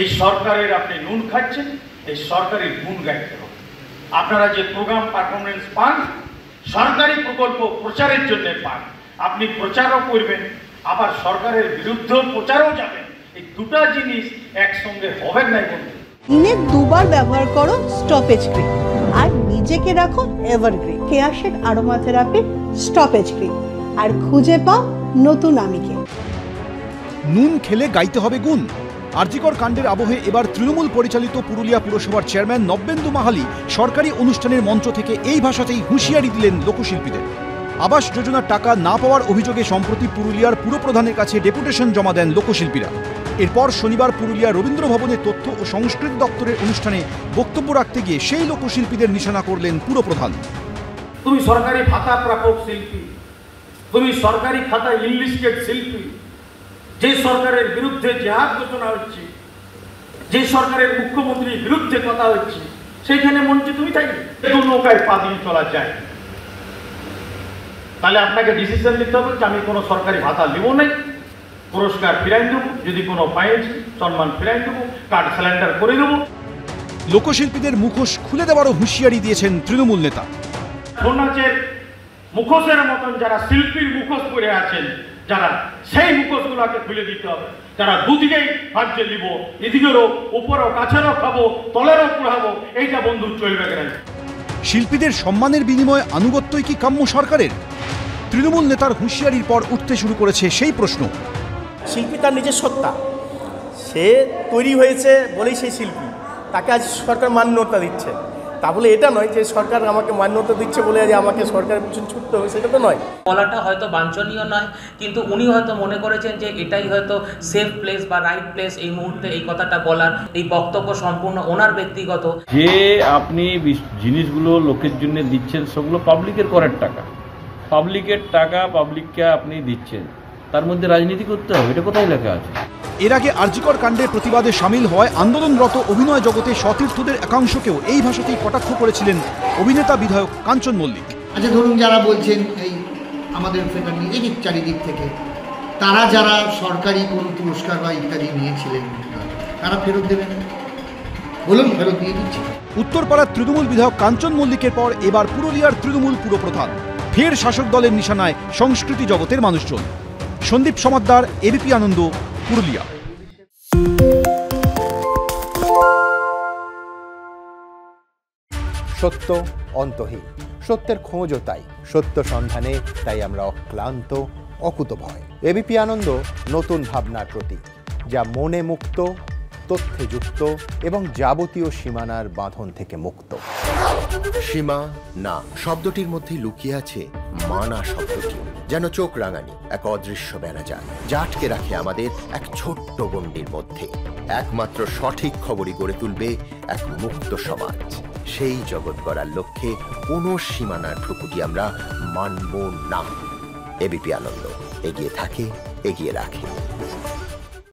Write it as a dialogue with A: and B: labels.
A: এই সরকারের আপনি নুন খাচ্ছেন, এই সরকারের গুণ গাইতে হবে। আপনারা যে প্রোগ্রাম পারফরমেন্স পান সরকারি প্রকল্প প্রচারের জন্য পান, আপনি প্রচারও করবেন আবার সরকারের বিরুদ্ধে প্রচারও যাবেন, এই দুটা জিনিস একসঙ্গে হবে না বন্ধু।
B: দিনে দুবার ব্যবহার করো স্টপেজ ক্রিম আর নিজেকে রাখো evergreen. Keya Seth aroma therapy stoppage cream, আর খুঁজে পাও নতুন আমিকে।
C: নুন খেলে গাইতে হবে গুণ। আরজিকর কাণ্ডের আবহে এবার তৃণমূল পরিচালিত পুরুলিয়া পুরসভার চেয়ারম্যান নব্যেন্দু মাহালি সরকারি অনুষ্ঠানের মঞ্চ থেকে এই ভাষাতেই হুঁশিয়ারি দিলেন লোকশিল্পীদের। আবাস যোজনার টাকা না পাওয়ার অভিযোগে সম্প্রতি পুরুলিয়ার পুরপ্রধানের কাছে ডেপুটেশন জমা দেন লোকশিল্পীরা। এরপর শনিবার পুরুলিয়া রবীন্দ্র ভবনে তথ্য ও সংস্কৃতি দপ্তরের অনুষ্ঠানে বক্তব্য রাখতে গিয়ে সেই লোকশিল্পীদের নিশানা করলেন পুরপ্রধান।
A: তুমি সরকারি ভাতা প্রাপক শিল্পী, তুমি সরকারি খাতা ইনলিস্টেড শিল্পী, যে সরকারের বিরুদ্ধে জেহাদ ঘোষণা হচ্ছে, যে সরকারের মুখ্যমন্ত্রীর বিরুদ্ধে কথা হচ্ছে, সেইখানে মঞ্চে তুমি থাকবে। দু নৌকায় পা দিয়ে চলা যায়, তাহলে আপনাকে ডিসিশন নিতে হবে যে আমি কোনো সরকারি ভাতা নেব নাই, পুরস্কার ফিরাই দেবো, যদি কোনো পাইছি সম্মান ফিরাই দেবো, কার্ড স্যালেন্ডার করে দেবো।
C: লোকশিল্পীদের মুখোশ খুলে দেওয়ারও হুঁশিয়ারি দিয়েছেন তৃণমূল নেতা।
A: ছৌ নাচের মুখোশের মতন যারা শিল্পীর মুখোশ পরে আছেন, যারা সেই মুখোশগুলোকে খুলে দিতে হবে। যারা দুদিকেই ভাবছে নিব, এদিকেরও উপরও কাছেরও খাবো, তলেরও পুড়াবো, এইটা বন্ধু চলবে কেন?
C: শিল্পীদের সম্মানের বিনিময়ে আনুগত্যই কি কাম্য সরকারের? তৃণমূল নেতার হুঁশিয়ারির পর উঠতে শুরু করেছে সেই প্রশ্ন।
D: শিল্পী তার নিজের সত্তা, সে তৈরি হয়েছে বলেই সেই শিল্পী, তাকে আজ সরকার মান্যতা দিচ্ছে। তা বলে এটা নয় যে সরকার আমাকে মান্যতা দিচ্ছে বলে যে আমাকে সরকারের পিছনে ছুটতে হবে, সেটা তো নয়।
E: বলাটা হয়তো বাঞ্ছনীয় নয়, কিন্তু উনি হয়তো মনে করেছেন যে এটাই হয়তো সেফ প্লেস বা রাইট প্লেস এই মুহূর্তে এই কথাটা বলার। এই বক্তব্য সম্পূর্ণ ওনার ব্যক্তিগত।
F: যে আপনি জিনিসগুলো লোকের জন্য দিচ্ছেন সেগুলো পাবলিকের করের টাকা, পাবলিকের টাকা পাবলিককে আপনি দিচ্ছেন, তার মধ্যে রাজনীতি করতে হবে, এটা কোথায় লেখা আছে?
C: এর আগে আরজিকর কাণ্ডের প্রতিবাদে সামিল হয় আন্দোলনরত অভিনয় জগতে সতীর্থদের একাংশকেও এই ভাষাতেই কটাক্ষ করেছিলেন অভিনেতা বিধায়ক কাঞ্চন মল্লিক।
G: আচ্ছা ধরুন, যারা বলছেন এই আমাদের নিজেদের চারিদিক থেকে, তারা যারা সরকারি কোনো পুরস্কার বা ইত্যাদি নিয়েছিলেন, তারা ফেরত দেবেন, বলুন, ফেরত দিয়ে দিচ্ছে।
C: উত্তরপাড়ার তৃণমূল বিধায়ক কাঞ্চন মল্লিকের পর এবার পুরুলিয়ার তৃণমূল পুরপ্রধান। ফের শাসক দলের নিশানায় সংস্কৃতি জগতের মানুষজন। সন্দীপ সমাদ্দার, এবিপি আনন্দ, পুরুলিয়া।
H: সত্য অন্তহীন, সত্যের খোঁজও তাই, সত্য সন্ধানে তাই আমরা অক্লান্ত, অকুতভয়। এবিপি আনন্দ নতুন ভাবনার প্রতীক, যা মনে মুক্ত, তথ্যে যুক্ত এবং যাবতীয় সীমানার বাঁধন থেকে মুক্ত।
I: সীমা না শব্দটির মধ্যে লুকিয়ে আছে মানা শব্দটি, যেন চোখ রাঙানি এক অদৃশ্য ব্যানাজার, যা আটকে রাখে আমাদের এক ছোট্ট গণ্ডির মধ্যে। একমাত্র সঠিক খবরই গড়ে তুলবে এক মুক্ত সমাজ। সেই জগৎ গড়ার লক্ষ্যে কোনো সীমানার ঠুকুটি আমরা মানব না। এবিপি আনন্দ এগিয়ে থাকে, এগিয়ে রাখে।